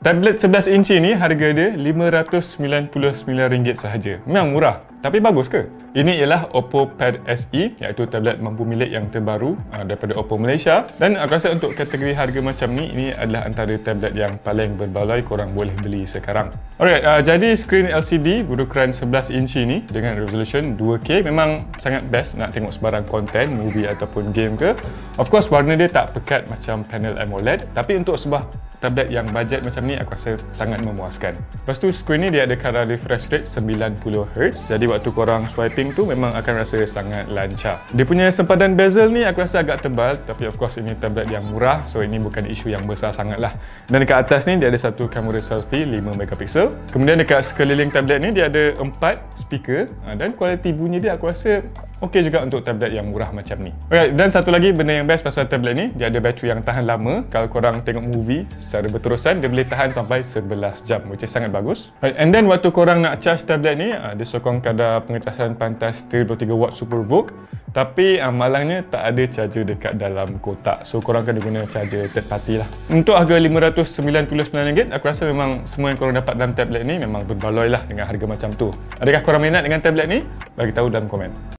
Tablet 11 inci ni harga dia RM599 sahaja. Memang murah, tapi bagus ke? Ini ialah Oppo Pad SE, iaitu tablet mampu milik yang terbaru daripada Oppo Malaysia, dan aku rasa untuk kategori harga macam ni, ini adalah antara tablet yang paling berbaloi korang boleh beli sekarang. Alright, jadi skrin LCD berukuran 11 inci ni dengan resolution 2K memang sangat best nak tengok sebarang konten, movie ataupun game ke. Of course, warna dia tak pekat macam panel AMOLED, tapi untuk sebuah tablet yang bajet macam ni aku rasa sangat memuaskan. Lepas tu skrin ni dia ada color refresh rate 90Hz, jadi waktu korang swiping tu memang akan rasa sangat lancar. Dia punya sempadan bezel ni aku rasa agak tebal, tapi of course ini tablet yang murah, so ini bukan isu yang besar sangat lah. Dan dekat atas ni dia ada satu kamera selfie 5MP. Kemudian dekat sekeliling tablet ni dia ada 4 speaker, dan kualiti bunyi dia aku rasa okey juga untuk tablet yang murah macam ni. Alright, dan satu lagi benda yang best pasal tablet ni, dia ada bateri yang tahan lama. Kalau korang tengok movie secara berterusan, dia boleh tahan sampai 11 jam, which is sangat bagus. Right, and then waktu korang nak charge tablet ni, dia sokong kadar pengecasan pantas 33W Super VOOC, tapi malangnya tak ada charger dekat dalam kotak, so korang kena guna charger third party lah. Untuk harga RM599, aku rasa memang semua yang korang dapat dalam tablet ni memang berbaloi lah dengan harga macam tu. Adakah korang minat dengan tablet ni? Bagi tahu dalam komen.